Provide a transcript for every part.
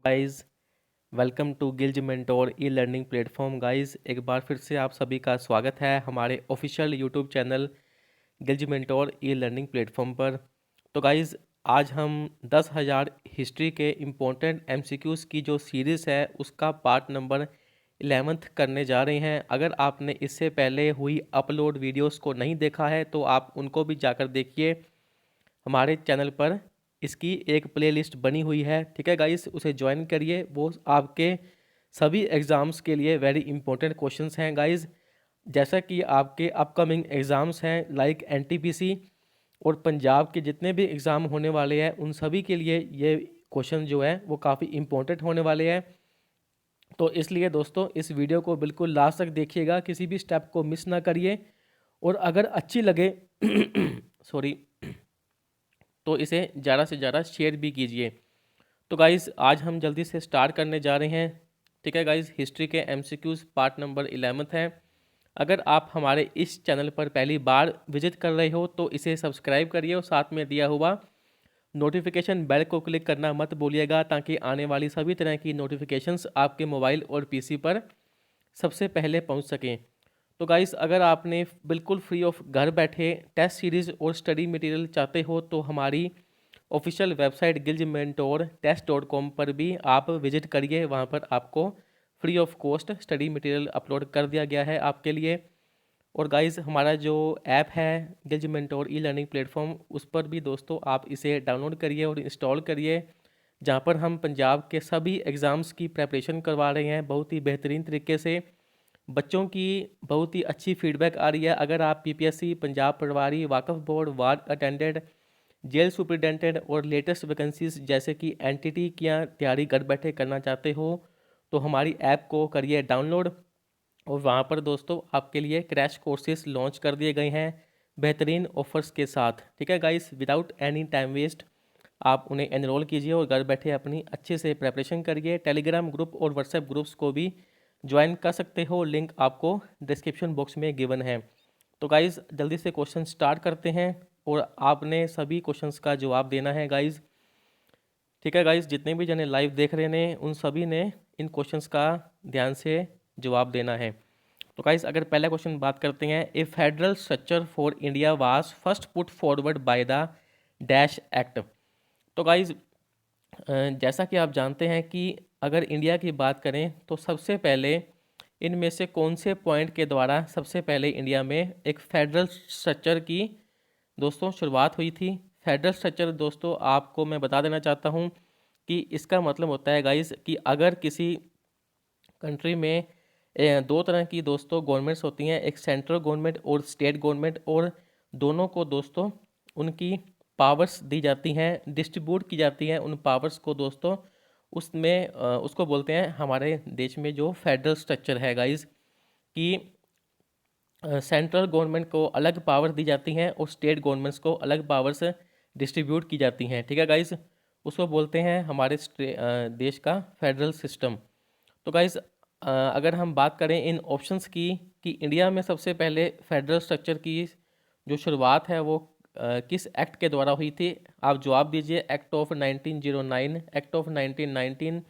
Guys, welcome to Gillz mentor e learning platform. Guys, एक बार फिर से आप सभी का स्वागत है हमारे official YouTube channel Gillz mentor e learning platform पर। तो गाइस, आज हम 10,000 हिस्ट्री के इम्पोर्टेंट एमसीक्यूज़ की जो सीरीज़ है उसका पार्ट नंबर 11th करने जा रहे हैं। अगर आपने इससे पहले हुई अपलोड वीडियोस को नहीं देखा है तो आप उनको भी जाकर देखिए। हमारे चैनल पर इसकी एक प्लेलिस्ट बनी हुई है, ठीक है गाइस, उसे ज्वाइन करिए। वो आपके सभी एग्ज़ाम्स के लिए वेरी इंपॉर्टेंट क्वेश्चंस हैं गाइस। जैसा कि आपके अपकमिंग एग्ज़ाम्स हैं लाइक एनटीपीसी और पंजाब के जितने भी एग्ज़ाम होने वाले हैं उन सभी के लिए ये क्वेश्चन जो है वो काफ़ी इंपॉर्टेंट होने वाले हैं। तो इसलिए दोस्तों इस वीडियो को बिल्कुल लास्ट तक देखिएगा, किसी भी स्टेप को मिस ना करिए। और अगर अच्छी लगे सॉरी, तो इसे ज़्यादा से ज़्यादा शेयर भी कीजिए। तो गाइज़, आज हम जल्दी से स्टार्ट करने जा रहे हैं, ठीक है गाइज़। हिस्ट्री के एमसीक्यूज़ पार्ट नंबर 11th है। अगर आप हमारे इस चैनल पर पहली बार विजिट कर रहे हो तो इसे सब्सक्राइब करिए और साथ में दिया हुआ नोटिफिकेशन बेल को क्लिक करना मत भूलिएगा, ताकि आने वाली सभी तरह की नोटिफिकेशंस आपके मोबाइल और पीसी पर सबसे पहले पहुंच सकें। तो गाइस, अगर आपने बिल्कुल फ्री ऑफ घर बैठे टेस्ट सीरीज़ और स्टडी मटेरियल चाहते हो तो हमारी ऑफिशियल वेबसाइट gilgementortest.com पर भी आप विजिट करिए। वहाँ पर आपको free of cost study material upload कर दिया गया है आपके लिए। और गाइस, हमारा जो ऐप है गिल्ज मेंटोर ई लर्निंग प्लेटफॉर्म, उस पर भी दोस्तों आप इसे डाउनलोड करिए और इंस्टॉल करिए, जहाँ पर हम पंजाब के सभी एग्ज़ाम्स की प्रेपरेशन करवा रहे हैं बहुत ही बेहतरीन तरीके से। बच्चों की बहुत ही अच्छी फीडबैक आ रही है। अगर आप PPSC, Punjab Patwari, Waqf board, ward attendant, jail superintendent और लेटेस्ट वैकेंसीज जैसे कि एनटीटी की तैयारी घर बैठे करना चाहते हो तो हमारी ऐप को करिए डाउनलोड। और वहाँ पर दोस्तों आपके लिए क्रैश कोर्सेज लॉन्च कर दिए गए हैं बेहतरीन ऑफर्स के साथ, ठीक है guys. Without any time waste आप उन्हें एनरोल कीजिए और घर बैठे अपनी अच्छे से प्रेपरेशन करिए। टेलीग्राम ग्रुप और व्हाट्सएप ग्रुप्स को भी ज्वाइन कर सकते हो, लिंक आपको डिस्क्रिप्शन बॉक्स में गिवन है। तो गाइज़, जल्दी से क्वेश्चन स्टार्ट करते हैं और आपने सभी क्वेश्चंस का जवाब देना है गाइज़, ठीक है गाइज़। जितने भी जने लाइव देख रहे हैं उन सभी ने इन क्वेश्चंस का ध्यान से जवाब देना है। तो गाइज़, अगर पहला क्वेश्चन बात करते हैं, a federal structure for India was first put forward by the dash act. तो गाइज़, जैसा कि आप जानते हैं कि अगर इंडिया की बात करें तो सबसे पहले इनमें से कौन से पॉइंट के द्वारा सबसे पहले इंडिया में एक फेडरल स्ट्रक्चर की दोस्तों शुरुआत हुई थी। फेडरल स्ट्रक्चर दोस्तों आपको मैं बता देना चाहता हूँ कि इसका मतलब होता है गाइस कि अगर किसी कंट्री में दो तरह की दोस्तों गवर्नमेंट्स होती हैं, एक सेंट्रल गवर्नमेंट और स्टेट गवर्नमेंट, और दोनों को दोस्तों उनकी पावर्स दी जाती हैं, डिस्ट्रीब्यूट की जाती हैं उन पावर्स को दोस्तों। उसमें उसको बोलते हैं हमारे देश में जो फेडरल स्ट्रक्चर है गाइस, कि सेंट्रल गवर्नमेंट को अलग पावर दी जाती हैं और स्टेट गवर्नमेंट्स को अलग पावर्स डिस्ट्रीब्यूट की जाती हैं, ठीक है गाइस। उसको बोलते हैं हमारे देश का फेडरल सिस्टम। तो गाइस, अगर हम बात करें इन ऑप्शंस की कि इंडिया में सबसे पहले फेडरल स्ट्रक्चर की जो शुरुआत है वो किस एक्ट के द्वारा हुई थी, आप जवाब दीजिए। Act of 1909, act of 1919,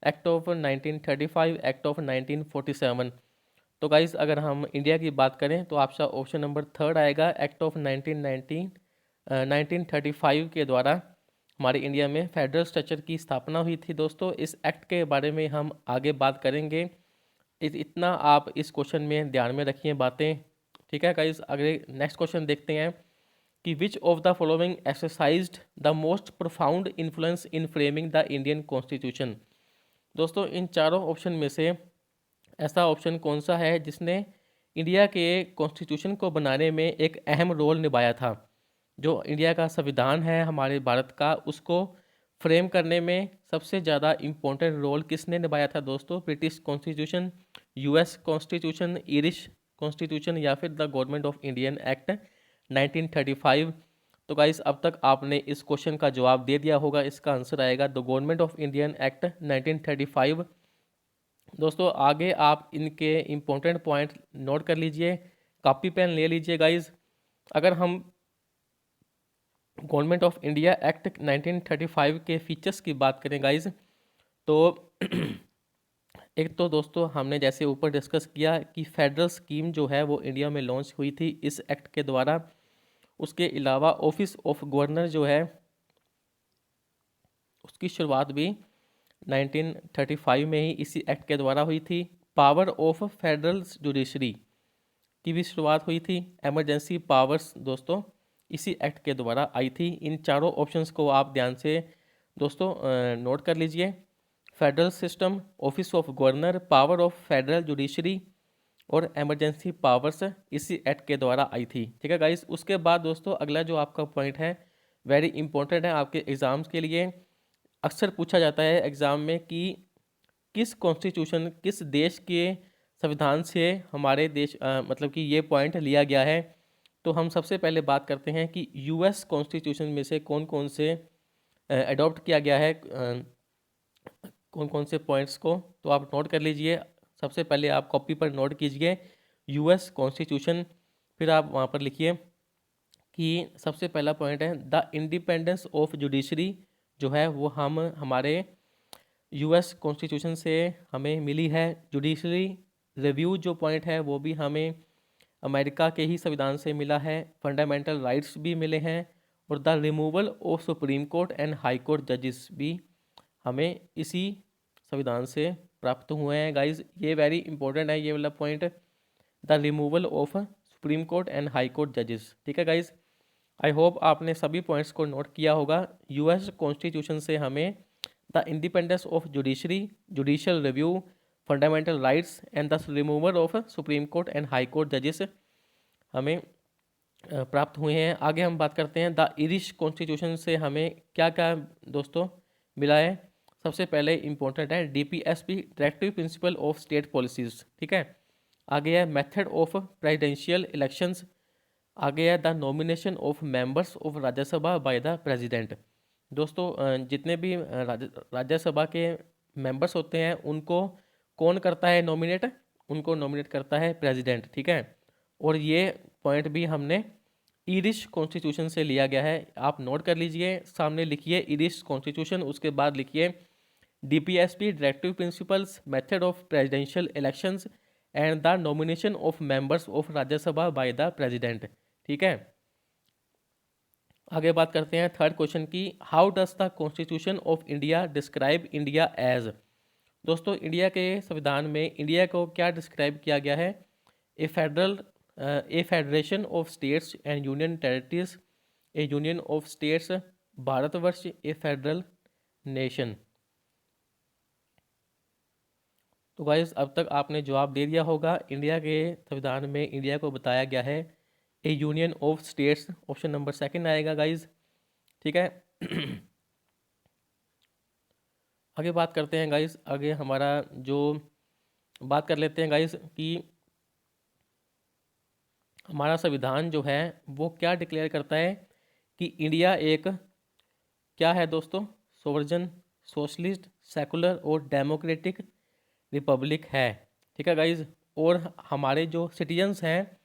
act of 1935, act of 1947। तो गाइस, अगर हम इंडिया की बात करें तो आपका ऑप्शन नंबर थर्ड आएगा, एक्ट ऑफ 1935 के द्वारा हमारे इंडिया में फेडरल स्ट्रक्चर की स्थापना हुई थी दोस्तों। इस एक्ट के बारे में हम आगे बात करेंगे, इतना आप इस क्वेश्चन में ध्यान में रखिए बातें, ठीक है गाइस। अगले नेक्स्ट क्वेश्चन देखते हैं कि विच of the following exercised the most profound influence in framing the Indian constitution. दोस्तों, इन चारों ऑप्शन में से ऐसा ऑप्शन कौन सा है जिसने इंडिया के कॉन्स्टिट्यूशन को बनाने में एक अहम रोल निभाया था। जो इंडिया का संविधान है हमारे भारत का, उसको फ्रेम करने में सबसे ज़्यादा इम्पोर्टेंट रोल किसने निभाया था दोस्तों? British constitution, US constitution, irish constitution, या फिर the government of Indian act 1935। तो गाइस, अब तक आपने इस क्वेश्चन का जवाब दे दिया होगा। इसका आंसर आएगा the government of Indian act 1935। दोस्तों, आगे आप इनके इम्पोर्टेंट पॉइंट नोट कर लीजिए, कॉपी पेन ले लीजिए गाइज। अगर हम गवर्नमेंट ऑफ इंडिया एक्ट 1935 के फीचर्स की बात करें गाइज, तो एक तो दोस्तों हमने जैसे ऊपर डिस्कस किया कि फेडरल स्कीम जो है वो इंडिया में लॉन्च हुई थी इस एक्ट के द्वारा। उसके अलावा ऑफिस ऑफ गवर्नर जो है उसकी शुरुआत भी 1935 में ही इसी एक्ट के द्वारा हुई थी। पावर ऑफ फेडरल जुडिशरी की भी शुरुआत हुई थी। इमरजेंसी पावर्स दोस्तों इसी एक्ट के द्वारा आई थी। इन चारों ऑप्शंस को आप ध्यान से दोस्तों नोट कर लीजिए। Federal system, office of governor, power of federal judiciary और इमरजेंसी पावर्स इसी एक्ट के द्वारा आई थी। ठीक है गाइस। उसके बाद दोस्तों अगला जो आपका पॉइंट है वेरी इंपॉर्टेंट है आपके एग्जाम्स के लिए। अक्सर पूछा जाता है एग्ज़ाम में कि किस कॉन्स्टिट्यूशन, किस देश के संविधान से हमारे देश मतलब कि ये पॉइंट लिया गया है। तो हम सबसे पहले बात करते हैं कि यूएस कॉन्स्टिट्यूशन में से कौन कौन से अडॉप्ट किया गया है, कौन कौन से पॉइंट्स को। तो आप नोट कर लीजिए। सबसे पहले आप कॉपी पर नोट कीजिए यूएस कॉन्स्टिट्यूशन, फिर आप वहाँ पर लिखिए कि सबसे पहला पॉइंट है द इंडिपेंडेंस ऑफ जुडिशरी जो है वो हमारे यूएस कॉन्स्टिट्यूशन से हमें मिली है। जुडिशरी रिव्यू जो पॉइंट है वो भी हमें अमेरिका के ही संविधान से मिला है। फंडामेंटल राइट्स भी मिले हैं और the removal of supreme court and high court जजेस भी हमें इसी संविधान से प्राप्त हुए हैं। गाइज ये वेरी इंपॉर्टेंट है ये वाला point, the removal of supreme court and high court जजेस। ठीक है गाइज, आई होप आपने सभी पॉइंट्स को नोट किया होगा। यूएस कॉन्स्टिट्यूशन से हमें the independence of judiciary, judicial review, fundamental rights and the removal of supreme court and high court जजेस हमें प्राप्त हुए हैं। आगे हम बात करते हैं द इरिश कॉन्स्टिट्यूशन से हमें क्या क्या दोस्तों मिला है। सबसे पहले इंपॉर्टेंट है DPSP, directive principle of state policies. ठीक है। आगे है मेथड ऑफ प्रेसिडेंशियल इलेक्शंस। आगे है the nomination of members of Rajya Sabha by the president. दोस्तों जितने भी राज्यसभा के मेंबर्स होते हैं उनको कौन करता है नॉमिनेट, उनको नॉमिनेट करता है प्रेसिडेंट। ठीक है। और ये पॉइंट भी हमने ईरिश कॉन्स्टिट्यूशन से लिया गया है। आप नोट कर लीजिए, सामने लिखिए ईरिश कॉन्स्टिट्यूशन, उसके बाद लिखिए DPSP, directive principles, method of presidential elections and the nomination of members of Rajya Sabha by the president. ठीक है। आगे बात करते हैं थर्ड क्वेश्चन की, how does the constitution of India describe India as. दोस्तों इंडिया के संविधान में इंडिया को क्या डिस्क्राइब किया गया है, a federation of states and union territories, a union of states, Bharatvarsh, a federal nation. तो गाइस अब तक आपने जवाब दे दिया होगा। इंडिया के संविधान में इंडिया को बताया गया है ए union of states, option number second आएगा गाइस। ठीक है। आगे बात करते हैं गाइस, आगे हमारा जो बात कर लेते हैं गाइस कि हमारा संविधान जो है वो क्या डिक्लेयर करता है कि इंडिया एक क्या है दोस्तों, सोवर्जन, सोशलिस्ट, सेकुलर और डेमोक्रेटिक रिपब्लिक है। ठीक है गाइज। और हमारे जो सिटीजन्स हैं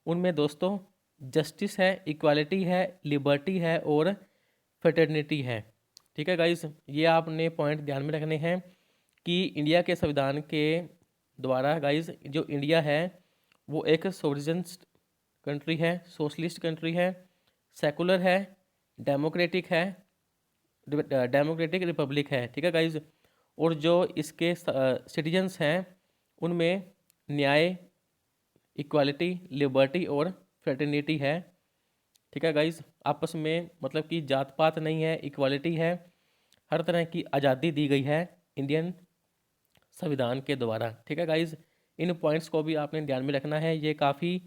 उनमें दोस्तों जस्टिस है, इक्वालिटी है, लिबर्टी है और फ्रेटर्निटी है। ठीक है गाइज, ये आपने पॉइंट ध्यान में रखने हैं कि इंडिया के संविधान के द्वारा गाइज जो इंडिया है वो एक सोवर्जन कंट्री है, सोशलिस्ट कंट्री है, सेकुलर है, डेमोक्रेटिक है, डेमोक्रेटिक रिपब्लिक है। ठीक है गाइज। और जो इसके सिटीजन्स हैं उनमें न्याय, इक्वालिटी, लिबर्टी और फ्रेटर्निटी है। ठीक है गाइज। आपस में मतलब कि जात पात नहीं है, इक्वालिटी है, हर तरह की आज़ादी दी गई है इंडियन संविधान के द्वारा। ठीक है गाइज, इन पॉइंट्स को भी आपने ध्यान में रखना है, ये काफ़ी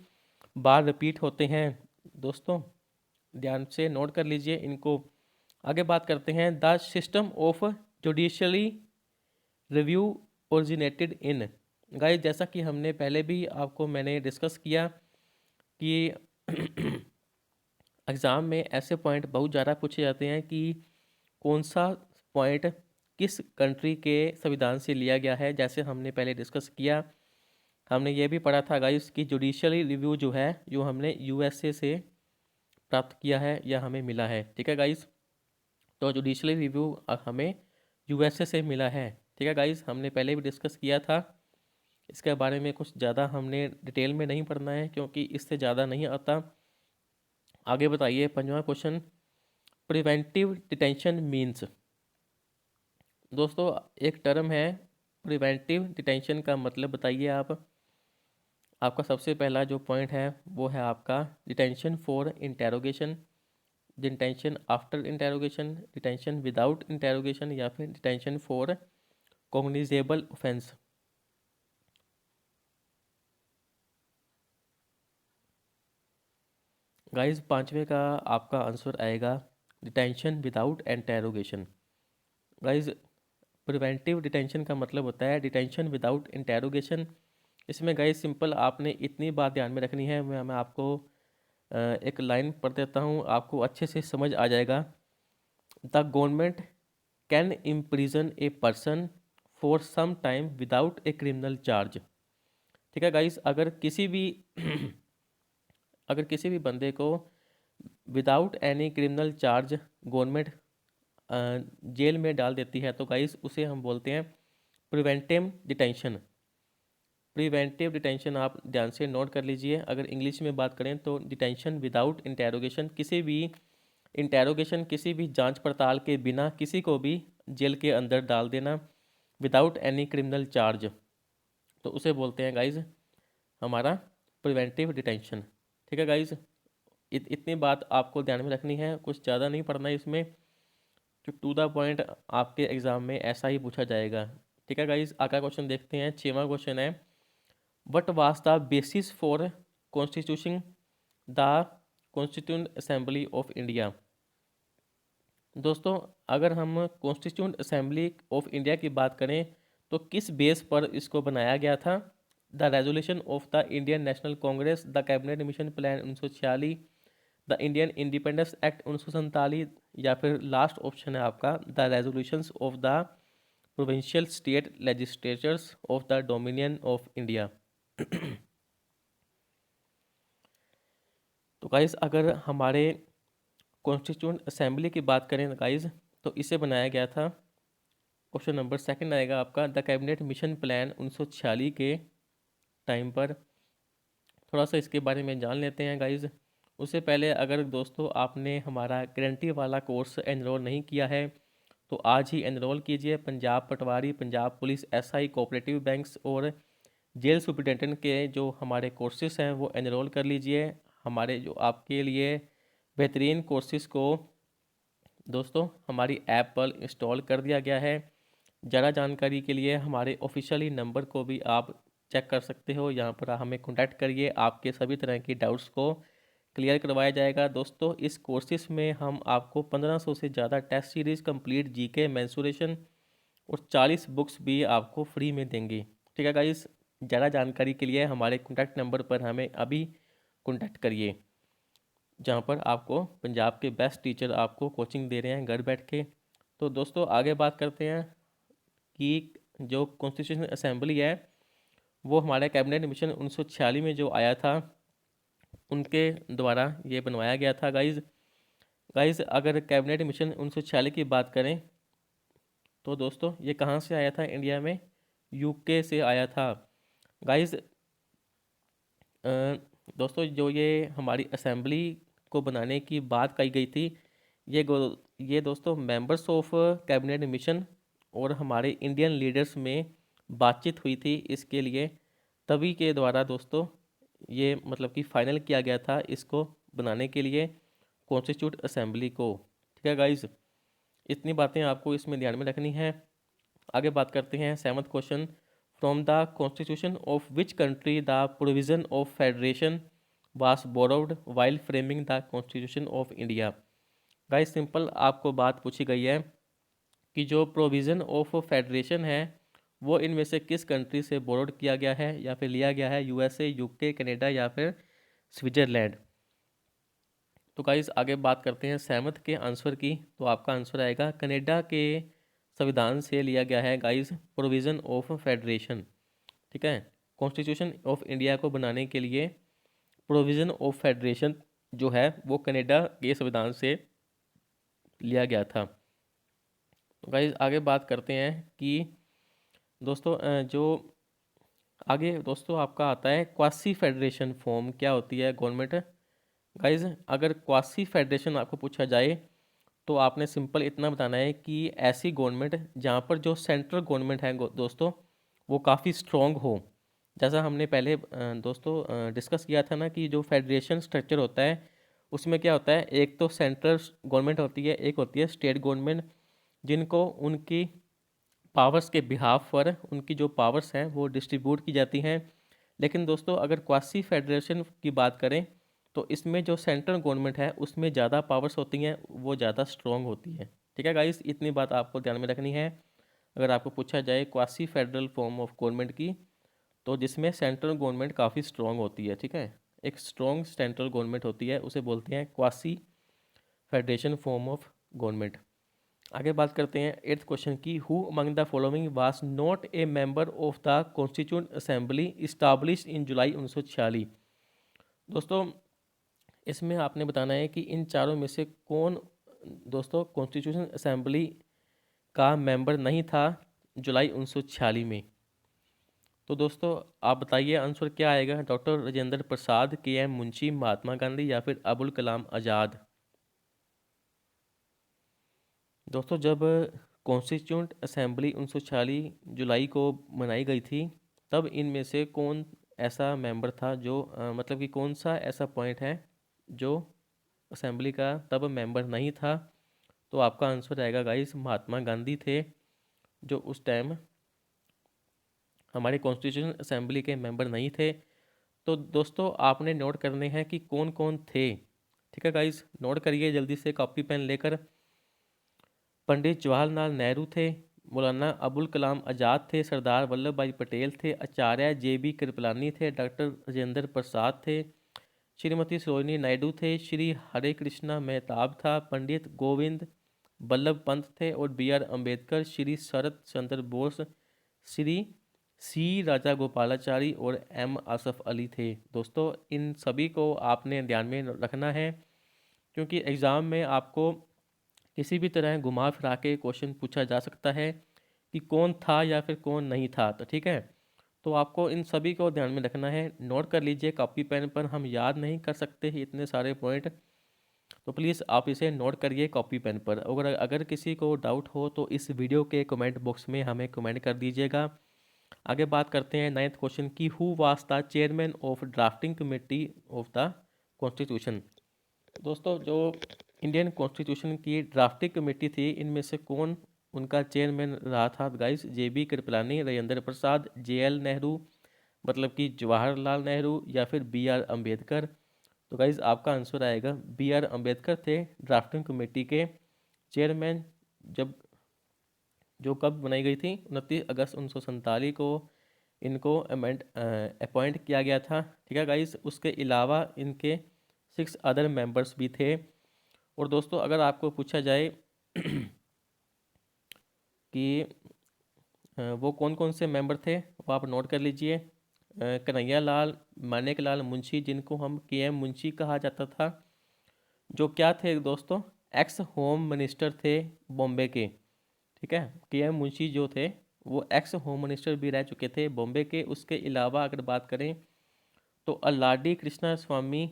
बार रिपीट होते हैं दोस्तों, ध्यान से नोट कर लीजिए इनको। आगे बात करते हैं the system of judiciary review originated in. Guys जैसा कि हमने पहले भी आपको मैंने डिस्कस किया कि एग्ज़ाम में ऐसे पॉइंट बहुत ज़्यादा पूछे जाते हैं कि कौन सा पॉइंट किस कंट्री के संविधान से लिया गया है। जैसे हमने पहले डिस्कस किया, हमने ये भी पढ़ा था गाइस कि जुडिशरी रिव्यू जो है जो हमने यूएसए से प्राप्त किया है या हमें मिला है। ठीक है गाइस, तो जुडिशरी रिव्यू हमें यूएसए से मिला है। ठीक है गाइज, हमने पहले भी डिस्कस किया था, इसके बारे में कुछ ज़्यादा हमने डिटेल में नहीं पढ़ना है क्योंकि इससे ज़्यादा नहीं आता। आगे बताइए 5वां क्वेश्चन, प्रिवेंटिव डिटेंशन मीन्स। दोस्तों एक टर्म है प्रिवेंटिव डिटेंशन का मतलब बताइए आप। आपका सबसे पहला जो पॉइंट है वो है आपका detention for interrogation, detention after interrogation, detention without interrogation या फिर detention for cognizable offence. Guys 5वें का आपका आंसर आएगा detention without interrogation. Guys preventive detention का मतलब होता है डिटेंशन विदाउट इंटेरोगेशन। इसमें गाइस सिंपल आपने इतनी बात ध्यान में रखनी है, मैं आपको एक लाइन पढ़ देता हूँ, आपको अच्छे से समझ आ जाएगा। The government can imprison a person for some time without a criminal charge. ठीक है गाइस, अगर किसी भी बंदे को without any criminal charge government jail में डाल देती है तो गाइस उसे हम बोलते हैं प्रिवेंटिव डिटेंशन। प्रिवेंटिव डिटेंशन आप ध्यान से नोट कर लीजिए। अगर इंग्लिश में बात करें तो डिटेंशन विदाउट इंटेरोगेशन, किसी भी जांच पड़ताल के बिना किसी को भी जेल के अंदर डाल देना विदाउट एनी क्रिमिनल चार्ज, तो उसे बोलते हैं गाइज हमारा प्रिवेंटिव डिटेंशन। ठीक है गाइज, इतनी बात आपको ध्यान में रखनी है, कुछ ज़्यादा नहीं पढ़ना है इसमें, जो टू द पॉइंट आपके एग्जाम में ऐसा ही पूछा जाएगा। ठीक है गाइज, आगे क्वेश्चन देखते हैं। 6वां क्वेश्चन है what was the basis for constitution the constituent assembly of India. दोस्तों अगर हम कॉन्स्टिट्यूंट असेंबली ऑफ इंडिया की बात करें तो किस बेस पर इसको बनाया गया था। The resolution of the Indian national Congress, the cabinet mission plan 1946, the Indian independence act 1947, या फिर लास्ट ऑप्शन है आपका the resolutions of the provincial state legislatures of the dominion of India. तो गाइस अगर हमारे कॉन्स्टिट्यूंट असेंबली की बात करें गाइस तो इसे बनाया गया था, क्वेश्चन नंबर 2 आएगा आपका द कैबिनेट मिशन प्लान 1946 के टाइम पर। थोड़ा सा इसके बारे में जान लेते हैं गाइस। उससे पहले अगर दोस्तों आपने हमारा गारंटी वाला कोर्स एनरोल नहीं किया है तो आज ही एनरोल कीजिए। Punjab Patwari, Punjab police, SI, cooperative banks और जेल सुपरिटेंडेंट के जो हमारे कोर्सेस हैं वो एनरोल कर लीजिए। हमारे जो आपके लिए बेहतरीन कोर्सेज को दोस्तों हमारी ऐप पर इंस्टॉल कर दिया गया है। ज़्यादा जानकारी के लिए हमारे ऑफिशियली नंबर को भी आप चेक कर सकते हो, यहाँ पर हमें कॉन्टैक्ट करिए, आपके सभी तरह की डाउट्स को क्लियर करवाया जाएगा। दोस्तों इस कोर्सेज में हम आपको 1500 से ज़्यादा test series complete GK mensuration और 40 बुक्स भी आपको फ्री में देंगे। ठीक है गाइस, ज़्यादा जानकारी के लिए हमारे कॉन्टैक्ट नंबर पर हमें अभी कॉन्टैक्ट करिए, जहाँ पर आपको पंजाब के बेस्ट टीचर आपको कोचिंग दे रहे हैं घर बैठ के। तो दोस्तों आगे बात करते हैं कि जो कॉन्स्टिट्यूशन असेंबली है वो हमारे कैबिनेट मिशन 1946 में जो आया था उनके द्वारा ये बनवाया गया था। गाइज अगर कैबिनेट मिशन 1946 की बात करें तो दोस्तों ये कहाँ से आया था इंडिया में, यूके से आया था। गाइज दोस्तों जो ये हमारी असेंबली को बनाने की बात कही गई थी ये दोस्तों मेंबर्स ऑफ कैबिनेट मिशन और हमारे इंडियन लीडर्स में बातचीत हुई थी इसके लिए, तभी के द्वारा दोस्तों ये मतलब कि फाइनल किया गया था इसको बनाने के लिए कॉन्स्टिट्यूट असेंबली को। ठीक है गाइज, इतनी बातें आपको इसमें ध्यान में रखनी है। आगे बात करते हैं 7वां question, from the constitution of which country the provision of federation was borrowed while framing the constitution of India. Guys simple आपको बात पूछी गई है कि जो प्रोविज़न ऑफ फेडरेशन है वो इनमें से किस कंट्री से बोरोड किया गया है या फिर लिया गया है, यूएसए, यूके, कनाडा या फिर स्विट्ज़रलैंड। तो गाइस आगे बात करते हैं 7th के आंसर की, तो आपका आंसर आएगा कनाडा के संविधान से लिया गया है गाइस प्रोविज़न ऑफ फेडरेशन। ठीक है, कॉन्स्टिट्यूशन ऑफ इंडिया को बनाने के लिए प्रोविज़न ऑफ फेडरेशन जो है वो कनाडा के संविधान से लिया गया था। तो गाइस आगे बात करते हैं कि दोस्तों जो आगे दोस्तों आपका आता है क्वासी फेडरेशन फॉर्म क्या होती है गवर्नमेंट। गाइज अगर क्वासी फेडरेशन आपको पूछा जाए तो आपने सिंपल इतना बताना है कि ऐसी गवर्नमेंट जहाँ पर जो सेंट्रल गवर्नमेंट है दोस्तों वो काफ़ी स्ट्रॉन्ग हो। जैसा हमने पहले दोस्तों डिस्कस किया था ना कि जो फेडरेशन स्ट्रक्चर होता है उसमें क्या होता है, एक तो सेंट्रल गवर्नमेंट होती है, एक होती है स्टेट गवर्नमेंट, जिनको उनकी पावर्स के बिहाफ पर उनकी जो पावर्स हैं वो डिस्ट्रीब्यूट की जाती हैं। लेकिन दोस्तों अगर क्वासी फेडरेशन की बात करें तो इसमें जो सेंट्रल गवर्नमेंट है उसमें ज़्यादा पावर्स होती हैं, वो ज़्यादा स्ट्रॉन्ग होती है। ठीक है गाइस, इतनी बात आपको ध्यान में रखनी है। अगर आपको पूछा जाए quasi federal form of government की, तो जिसमें सेंट्रल गवर्नमेंट काफ़ी स्ट्रॉन्ग होती है। ठीक है, एक स्ट्रॉन्ग सेंट्रल गवर्नमेंट होती है उसे बोलते हैं quasi federation form of government. आगे बात करते हैं एट्थ क्वेश्चन की, who among the following was not a member of the constituent assembly establish in July 1946। दोस्तों इसमें आपने बताना है कि इन चारों में से कौन दोस्तों कॉन्स्टिट्यूशन असेंबली का मेंबर नहीं था जुलाई 1946 में। तो दोस्तों आप बताइए आंसर क्या आएगा, डॉक्टर राजेंद्र प्रसाद, के एम मुंशी, महात्मा गांधी या फिर अबुल कलाम आज़ाद। दोस्तों जब कॉन्स्टिट्यूंट असेंबली 1946 जुलाई को मनाई गई थी तब इनमें से कौन ऐसा मेंबर था जो मतलब कि कौन सा ऐसा पॉइंट है जो असेंबली का तब मेंबर नहीं था। तो आपका आंसर आएगा गाइस महात्मा गांधी थे, जो उस टाइम हमारे कॉन्स्टिट्यूशन असेंबली के मेंबर नहीं थे। तो दोस्तों आपने नोट करने हैं कि कौन कौन थे। ठीक है गाइस, नोट करिए जल्दी से कॉपी पेन लेकर। पंडित जवाहरलाल नेहरू थे, मौलाना अबुल कलाम आज़ाद थे, सरदार वल्लभ भाई पटेल थे, आचार्य JB कृपलानी थे, डॉक्टर राजेंद्र प्रसाद थे, श्रीमती सरोजिनी नायडू थे, श्री हरे कृष्णा मेहताब था, पंडित गोविंद बल्लभ पंत थे और BR अम्बेडकर, श्री शरद चंद्र बोस, श्री C राजा गोपालाचारी और M आसफ अली थे। दोस्तों इन सभी को आपने ध्यान में रखना है क्योंकि एग्ज़ाम में आपको किसी भी तरह घुमा फिरा के क्वेश्चन पूछा जा सकता है कि कौन था या फिर कौन नहीं था। तो ठीक है, तो आपको इन सभी को ध्यान में रखना है, नोट कर लीजिए कॉपी पेन पर। हम याद नहीं कर सकते इतने सारे पॉइंट, तो प्लीज़ आप इसे नोट करिए कॉपी पेन पर। अगर किसी को डाउट हो तो इस वीडियो के कमेंट बॉक्स में हमें कमेंट कर दीजिएगा। आगे बात करते हैं नाइन्थ क्वेश्चन की, who was the chairman of drafting committee of the constitution. दोस्तों जो इंडियन कॉन्स्टिट्यूशन की ड्राफ्टिंग कमेटी थी इनमें से कौन उनका चेयरमैन रहा था guys, JB Kripalani, Rajendra Prasad, JL Nehru मतलब कि जवाहरलाल नेहरू या फिर BR अम्बेडकर। तो गाइस आपका आंसर आएगा BR अम्बेडकर थे ड्राफ्टिंग कमेटी के चेयरमैन, जब जो कब बनाई गई थी 29 अगस्त 1947 को इनको अपॉइंट किया गया था। ठीक है गाइस, उसके अलावा इनके 6 अदर मेंबर्स भी थे। और दोस्तों अगर आपको पूछा जाए कि वो कौन कौन से मेंबर थे वो आप नोट कर लीजिए। कन्हैया लाल मानेक लाल मुंशी, जिनको हम KM मुंशी कहा जाता था, जो क्या थे दोस्तों, एक्स होम मिनिस्टर थे बॉम्बे के। ठीक है, KM मुंशी जो थे वो एक्स होम मिनिस्टर भी रह चुके थे बॉम्बे के। उसके अलावा अगर बात करें तो अल्लाडी कृष्णा स्वामी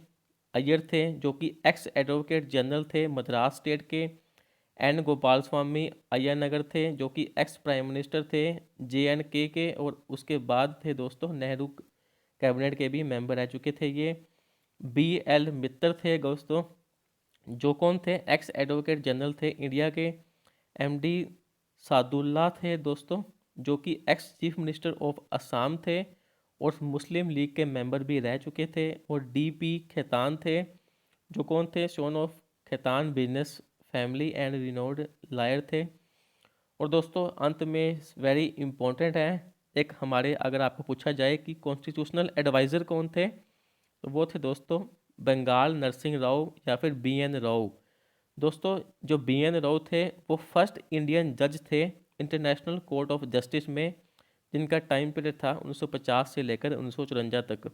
अय्यर थे, जो कि एक्स एडवोकेट जनरल थे मद्रास स्टेट के। N गोपाल स्वामी अय्यर नगर थे, जो कि एक्स प्राइम मिनिस्टर थे JNK के। और उसके बाद थे दोस्तों नेहरू कैबिनेट के भी मेंबर रह चुके थे ये। BL मित्तर थे दोस्तों, जो कौन थे, एक्स एडवोकेट जनरल थे इंडिया के। MD सादुल्ला थे दोस्तों, जो कि ex chief minister of Assam थे और मुस्लिम लीग के मेंबर भी रह चुके थे। और DP खेतान थे, जो कौन थे, son of Khetan business family and renowned lawyer थे। और दोस्तों अंत में वेरी इंपॉर्टेंट है एक हमारे, अगर आपको पूछा जाए कि कॉन्स्टिट्यूशनल एडवाइज़र कौन थे, तो वो थे दोस्तों बंगाल नरसिंह राव या फिर BN राव। दोस्तों जो BN राव थे वो फर्स्ट इंडियन जज थे इंटरनेशनल कोर्ट ऑफ जस्टिस में, जिनका टाइम पीरियड था 1950 से लेकर 1954 तक।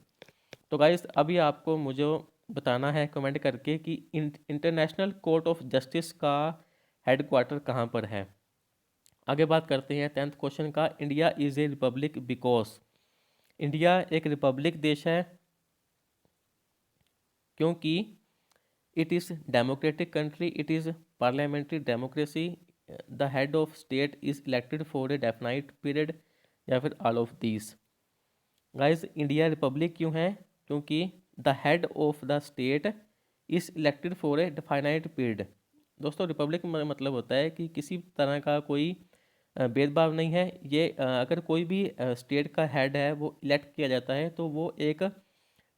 तो गाइस अभी आपको मुझे बताना है कमेंट करके कि इंटरनेशनल कोर्ट ऑफ जस्टिस का हेडक्वार्टर कहाँ पर है। आगे बात करते हैं 10th क्वेश्चन का। India is a Republic because, India एक रिपब्लिक देश है क्योंकि it is democratic country, it is parliamentary democracy, the head of state is elected for a definite period, या फिर all of these. Guys India Republic क्यों है? क्योंकि the head of the state is elected for a definite period. दोस्तों Republic में मतलब होता है कि किसी तरह का कोई भेदभाव नहीं है। ये अगर कोई भी स्टेट का हेड है वो इलेक्ट किया जाता है तो वो एक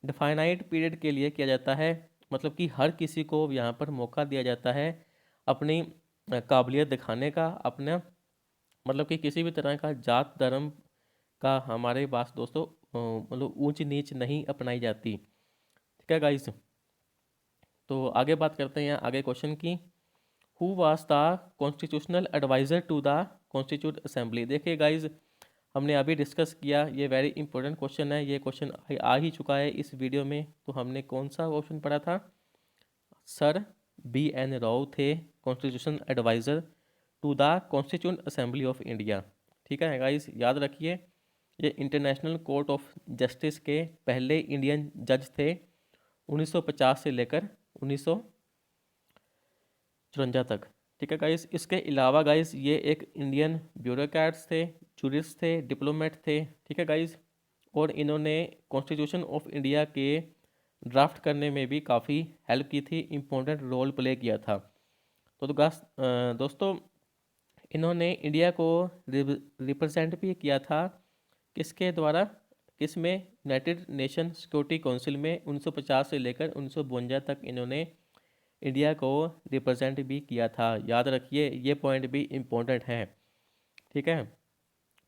डिफाइनाइट पीरियड के लिए किया जाता है, मतलब कि हर किसी को यहाँ पर मौका दिया जाता है अपनी काबिलियत दिखाने का, अपना मतलब कि किसी भी तरह का जात धर्म का हमारे पास दोस्तों मतलब ऊंच नीच नहीं अपनाई जाती। ठीक है गाइस, तो आगे बात करते हैं आगे क्वेश्चन की। Who was the constitutional adviser to the constitute assembly. देखिए गाइज हमने अभी डिस्कस किया, ये वेरी इंपॉर्टेंट क्वेश्चन है, ये क्वेश्चन आ ही चुका है इस वीडियो में। तो हमने कौन सा क्वेश्चन पढ़ा था? Sir B.N. राव थे constitution adviser to the constituent assembly of India. ठीक है गाइस, याद रखिए ये इंटरनेशनल कोर्ट ऑफ जस्टिस के पहले इंडियन जज थे 1950 से लेकर 1954 तक। ठीक है गाइस, इसके अलावा गाइस ये एक इंडियन ब्यूरोक्रेट्स थे, जूरिस्ट थे, डिप्लोमेट थे। ठीक है गाइस, और इन्होंने कॉन्स्टिट्यूशन ऑफ इंडिया के ड्राफ्ट करने में भी काफ़ी हेल्प की थी, इम्पोर्टेंट रोल प्ले किया था। तो दोस्तों इन्होंने इंडिया को रिप्रेजेंट भी किया था किसके द्वारा? किस में? यूनाइटेड नेशन सिक्योरिटी काउंसिल में 1950 से लेकर 1952 तक इन्होंने इंडिया को रिप्रेजेंट भी किया था। याद रखिए ये पॉइंट भी इम्पोर्टेंट है। ठीक है,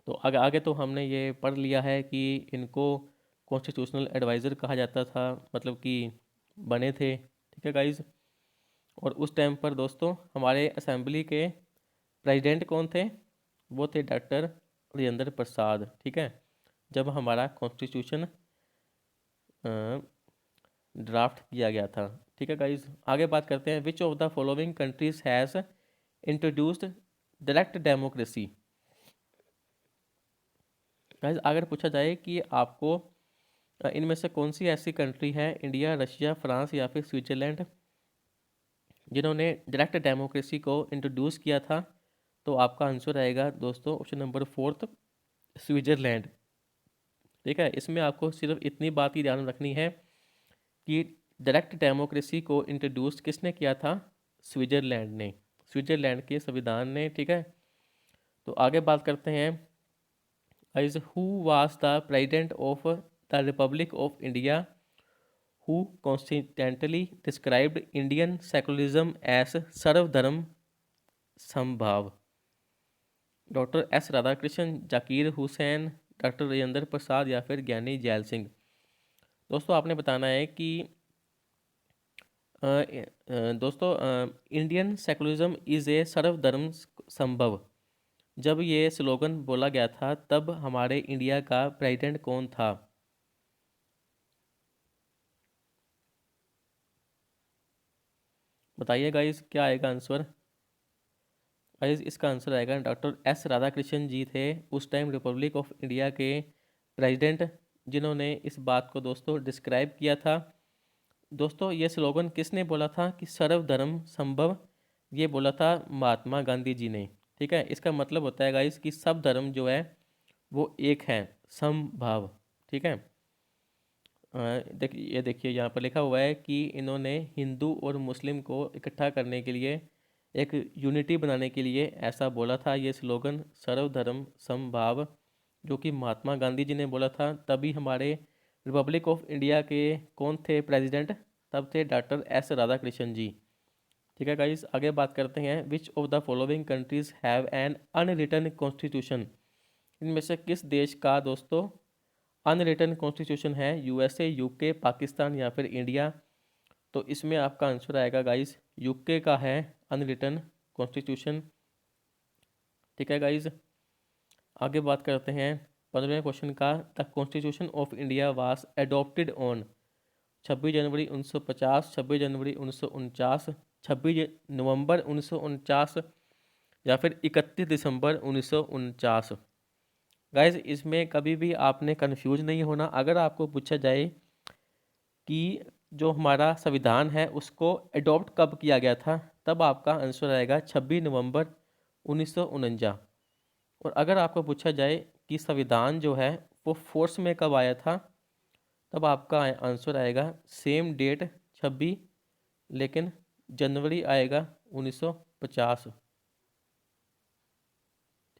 तो आगे आगे तो हमने ये पढ़ लिया है कि इनको कॉन्स्टिट्यूशनल एडवाइज़र कहा जाता था, मतलब कि बने थे। ठीक है गाइज, और उस टाइम पर दोस्तों हमारे असेंबली के प्रेसिडेंट कौन थे? वो थे डॉक्टर राजेंद्र प्रसाद। ठीक है, जब हमारा कॉन्स्टिट्यूशन ड्राफ्ट किया गया था। ठीक है गाइज, आगे बात करते हैं। Which of the following countries has introduced direct democracy. Guys अगर पूछा जाए कि आपको इनमें से कौन सी ऐसी कंट्री है, इंडिया, रशिया, फ्रांस या फिर स्विट्ज़रलैंड, जिन्होंने डायरेक्ट डेमोक्रेसी को इंट्रोड्यूस किया था, तो आपका आंसर आएगा दोस्तों ऑप्शन नंबर 4, स्विट्ज़रलैंड। ठीक है, इसमें आपको सिर्फ इतनी बात ही ध्यान रखनी है कि डायरेक्ट डेमोक्रेसी को इंट्रोड्यूस किसने किया था? स्विट्ज़रलैंड ने, स्विट्ज़रलैंड के संविधान ने। ठीक है, तो आगे बात करते हैं। Is who was the president of the republic of India who consistently described Indian secularism as सर्वधर्म समभाव? Doctor S Radhakrishnan, Zakir Hussain, doctor Rajendra Prasad या फिर ज्ञानी जैल सिंह। दोस्तों आपने बताना है कि दोस्तों इंडियन सेकुलरिज्म इज़ ए सर्वधर्म संभव, जब ये स्लोगन बोला गया था तब हमारे इंडिया का प्रेसिडेंट कौन था? बताइए गाइस क्या आएगा आंसर? गाइस इसका आंसर आएगा डॉक्टर एस राधाकृष्णन जी थे उस टाइम रिपब्लिक ऑफ इंडिया के प्रेसिडेंट, जिन्होंने इस बात को दोस्तों डिस्क्राइब किया था। दोस्तों ये स्लोगन किसने बोला था कि सर्वधर्म संभव? ये बोला था महात्मा गांधी जी ने। ठीक है, इसका मतलब होता है गाइस कि सब धर्म जो है वो एक है, समभाव। ठीक है, देखिए ये देखिए यहाँ पर लिखा हुआ है कि इन्होंने हिंदू और मुस्लिम को इकट्ठा करने के लिए, एक यूनिटी बनाने के लिए ऐसा बोला था ये स्लोगन सर्वधर्म समभाव, जो कि महात्मा गांधी जी ने बोला था। तभी हमारे रिपब्लिक ऑफ इंडिया के कौन थे प्रेसिडेंट? तब थे डॉक्टर एस राधाकृष्णन जी। ठीक है गाइस, आगे बात करते हैं। Which of the following countries have an unwritten constitution. इनमें से किस देश का दोस्तों अनरिटन कॉन्स्टिट्यूशन है? यूएसए, यूके, पाकिस्तान या फिर इंडिया? तो इसमें आपका आंसर आएगा गाइस यूके का है अनरिटन कॉन्स्टिट्यूशन। ठीक है गाइस, आगे बात करते हैं 15वें क्वेश्चन का। The constitution of India was adopted on 26 जनवरी 1950, 26 जनवरी 1949, 26 नवंबर 1949 या फिर 31 दिसंबर 1949। गाइज इसमें कभी भी आपने कंफ्यूज नहीं होना। अगर आपको पूछा जाए कि जो हमारा संविधान है उसको एडॉप्ट कब किया गया था, तब आपका आंसर आएगा 26 नवंबर 1949। और अगर आपको पूछा जाए कि संविधान जो है वो फोर्स में कब आया था, तब आपका आंसर आएगा सेम डेट 26, लेकिन जनवरी आएगा 1950।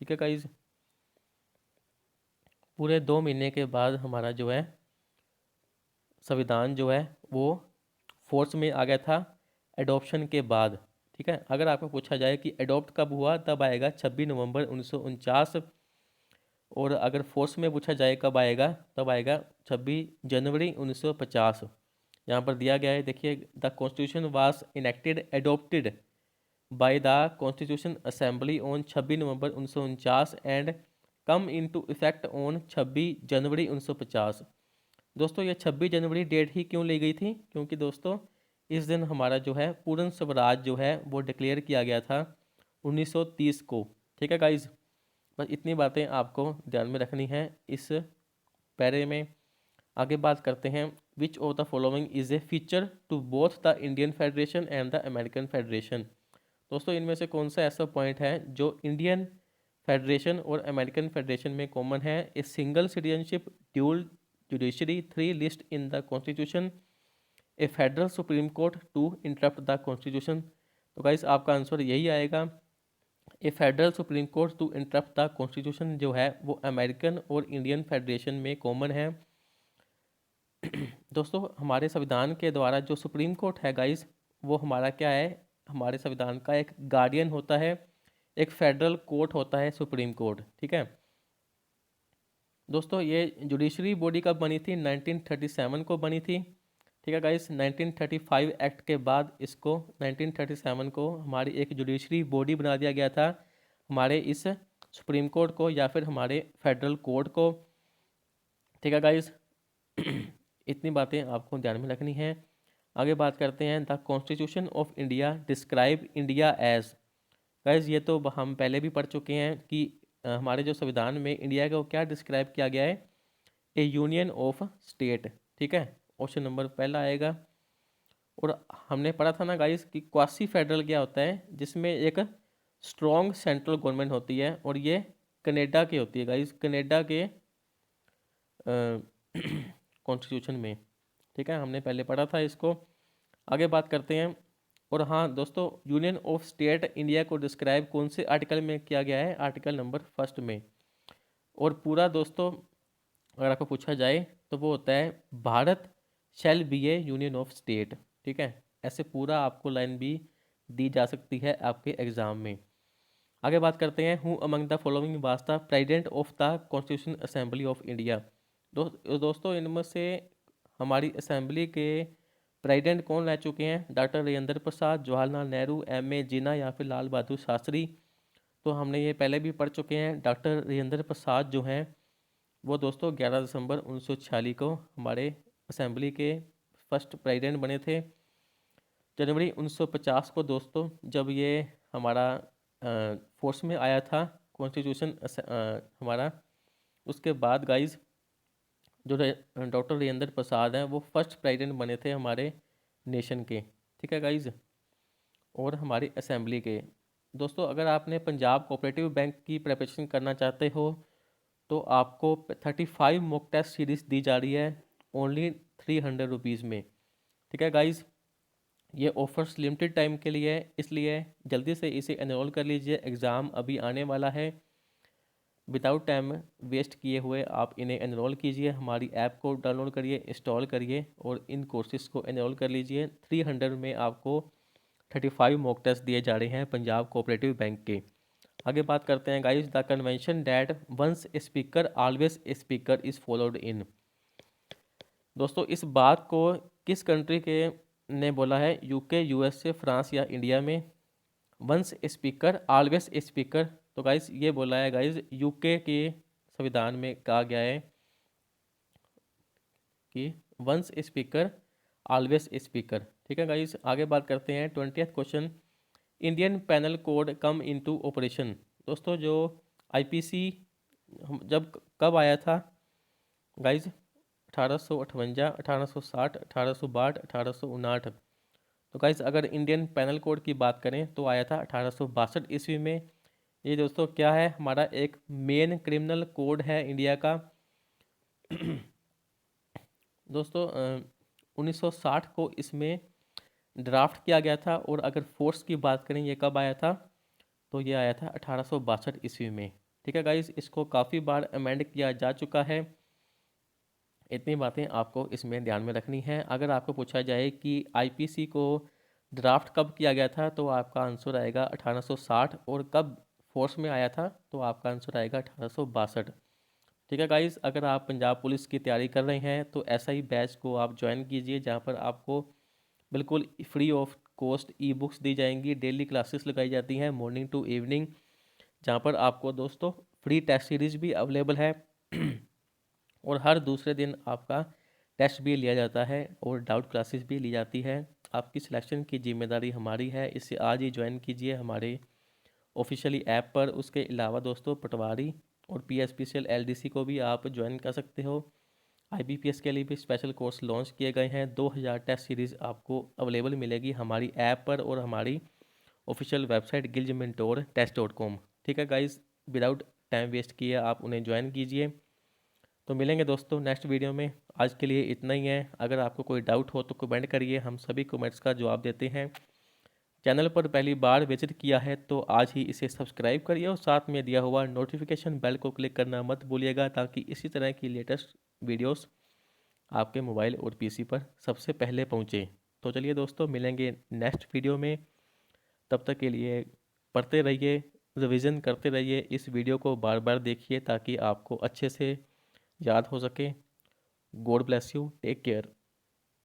ठीक है गाइज, पूरे 2 महीने के बाद हमारा जो है संविधान जो है वो फोर्स में आ गया था एडॉप्शन के बाद। ठीक है, अगर आपको पूछा जाए कि एडॉप्ट कब हुआ, तब आएगा 26 नवंबर 1949। और अगर फोर्स में पूछा जाए कब आएगा, तब आएगा 26 जनवरी 1950। यहाँ पर दिया गया है, देखिए, the constitution was enacted adopted by the constitution assembly on 26 November 1949 and come into effect on 26 जनवरी 1950। दोस्तों ये 26 जनवरी डेट ही क्यों ली गई थी, क्योंकि दोस्तों इस दिन हमारा जो है पूर्ण स्वराज जो है वो डिक्लेयर किया गया था 1930 को। ठीक है गाइज, बस इतनी बातें आपको ध्यान में रखनी है इस पैरे में। आगे बात करते हैं, which of the following is a feature to both the Indian federation and the American federation. दोस्तों इनमें से कौन सा ऐसा पॉइंट है जो इंडियन फेडरेशन और अमेरिकन फेडरेशन में कॉमन है? A single citizenship, dual judiciary, 3 list in the constitution, a federal supreme court to interpret the constitution. तो गाइस आपका आंसर यही आएगा, a federal supreme court to interpret the constitution जो है वो अमेरिकन और इंडियन फेडरेशन में कॉमन है। दोस्तों हमारे संविधान के द्वारा जो सुप्रीम कोर्ट है गाइस, वो हमारा क्या है, हमारे संविधान का एक गार्डियन होता है, एक फेडरल कोर्ट होता है सुप्रीम कोर्ट। ठीक है दोस्तों, ये जुडिशरी बॉडी कब बनी थी? 1937 को बनी थी। ठीक है गाइस, 1935 एक्ट के बाद इसको 1937 को हमारी एक जुडिशरी बॉडी बना दिया गया था, हमारे इस सुप्रीम कोर्ट को या फिर हमारे फेडरल कोर्ट को। ठीक है गाइस, इतनी बातें आपको ध्यान में रखनी है। आगे बात करते हैं, the constitution of India describe India as. Guys ये तो हम पहले भी पढ़ चुके हैं कि हमारे जो संविधान में इंडिया को क्या डिस्क्राइब किया गया है, ए यूनियन ऑफ स्टेट। ठीक है, ऑप्शन नंबर पहला आएगा। और हमने पढ़ा था ना गाइस कि क्वासी फेडरल क्या होता है, जिसमें एक स्ट्रॉन्ग सेंट्रल गवर्नमेंट होती है, और ये कनाडा की होती है गाइस, कनाडा के कॉन्स्टिट्यूशन में। ठीक है, हमने पहले पढ़ा था इसको। आगे बात करते हैं, और हाँ दोस्तों, यूनियन ऑफ स्टेट इंडिया को डिस्क्राइब कौन से आर्टिकल में किया गया है? आर्टिकल नंबर 1 में। और पूरा दोस्तों अगर आपको पूछा जाए तो वो होता है, Bharat shall be A union of state. ठीक है, ऐसे पूरा आपको लाइन भी दी जा सकती है आपके एग्जाम में। आगे बात करते हैं, who among the following was the president of the constitution assembly of India. दोस्तों इनमें से हमारी असेंबली के प्रेसिडेंट कौन रह चुके हैं? डॉक्टर राजेंद्र प्रसाद, जवाहरलाल नेहरू, M.A. जिन्ना या फिर लाल बहादुर शास्त्री। तो हमने ये पहले भी पढ़ चुके हैं। डॉक्टर राजेंद्र प्रसाद जो हैं वो दोस्तों 11 दिसंबर 1946 को हमारे असेंबली के फर्स्ट प्रेसिडेंट बने थे। जनवरी 1950 को दोस्तों जब ये हमारा फोर्स में आया था कॉन्स्टिट्यूशन हमारा, उसके बाद गाइज जो डॉक्टर राजेंद्र प्रसाद हैं वो फर्स्ट प्रेसिडेंट बने थे हमारे नेशन के। ठीक है गाइज, और हमारी असेंबली के। दोस्तों अगर आपने पंजाब कोऑपरेटिव बैंक की प्रिपरेशन करना चाहते हो तो आपको 35 मॉक टेस्ट सीरीज दी जा रही है ओनली 300 रुपीज़ में। ठीक है गाइज, ये ऑफर्स लिमिटेड टाइम के लिए है, इसलिए जल्दी से इसे एनरोल कर लीजिए, एग्ज़ाम अभी आने वाला है। विदाउट टाइम वेस्ट किए हुए आप इन्हें एनरोल कीजिए, हमारी ऐप को डाउनलोड करिए, इंस्टॉल करिए और इन कोर्सेज़ को एनरोल कर लीजिए। 300 में आपको 35 मॉक टेस्ट दिए जा रहे हैं पंजाब कोऑपरेटिव बैंक के। आगे बात करते हैं guys, the convention that once speaker always speaker is followed in. दोस्तों इस बात को किस कंट्री के ने बोला है? यूके, यूएसए, फ्रांस या इंडिया में? वंस स्पीकर ऑलवेज स्पीकर, तो गाइस ये बोला है गाइस यूके के संविधान में कहा गया है कि वंस स्पीकर ऑलवेज स्पीकर। ठीक है गाइस, आगे बात करते हैं 20th question, Indian panel code come into operation. दोस्तों जो आईपीसी जब कब आया था गाइज, 1858, 1860, 1862, 1859। तो गाइज अगर इंडियन पैनल कोड की बात करें तो आया था 1862 ईस्वी में। ये दोस्तों क्या है, हमारा एक मेन क्रिमिनल कोड है इंडिया का। दोस्तों 1960 को इसमें ड्राफ्ट किया गया था, और अगर फोर्स की बात करें ये कब आया था, तो ये आया था 1862 ईस्वी में। ठीक है गाइस, इसको काफ़ी बार अमेंड किया जा चुका है। इतनी बातें आपको इसमें ध्यान में रखनी है। अगर आपको पूछा जाए कि आईपीसी को ड्राफ्ट कब किया गया था, तो आपका आंसर आएगा 1860, और कब फोर्स में आया था, तो आपका आंसर आएगा 1862। ठीक है गाइस, अगर आप पंजाब पुलिस की तैयारी कर रहे हैं तो ऐसा ही बैच को आप ज्वाइन कीजिए, जहाँ पर आपको बिल्कुल free of cost e books दी जाएंगी। डेली क्लासेस लगाई जाती हैं मॉर्निंग टू इवनिंग, जहाँ पर आपको दोस्तों फ्री टेस्ट सीरीज भी अवेलेबल है। और हर दूसरे दिन आपका टेस्ट भी लिया जाता है, और डाउट क्लासेस भी ली जाती है। आपकी सिलेक्शन की जिम्मेदारी हमारी है, इसे आज ही ज्वाइन कीजिए हमारे ऑफिशियली ऐप पर। उसके अलावा दोस्तों पटवारी और पीएसपीसीएल एलडीसी को भी आप ज्वाइन कर सकते हो। आईबीपीएस के लिए भी स्पेशल कोर्स लॉन्च किए गए हैं। 2000 टेस्ट सीरीज़ आपको अवेलेबल मिलेगी हमारी ऐप पर और हमारी ऑफिशियल वेबसाइट gilgementortest.com। ठीक है गाइस, विदाउट टाइम वेस्ट किए आप उन्हें ज्वाइन कीजिए। तो मिलेंगे दोस्तों नेक्स्ट वीडियो में। आज के लिए इतना ही है। अगर आपको कोई डाउट हो तो कमेंट करिए, हम सभी कमेंट्स का जवाब देते हैं। चैनल पर पहली बार विजिट किया है तो आज ही इसे सब्सक्राइब करिए, और साथ में दिया हुआ नोटिफिकेशन बेल को क्लिक करना मत भूलिएगा, ताकि इसी तरह की लेटेस्ट वीडियोस आपके मोबाइल और पीसी पर सबसे पहले पहुँचे। तो चलिए दोस्तों, मिलेंगे नेक्स्ट वीडियो में। तब तक के लिए पढ़ते रहिए, रिवीजन करते रहिए, इस वीडियो को बार बार देखिए ताकि आपको अच्छे से याद हो सके। God bless you, take care.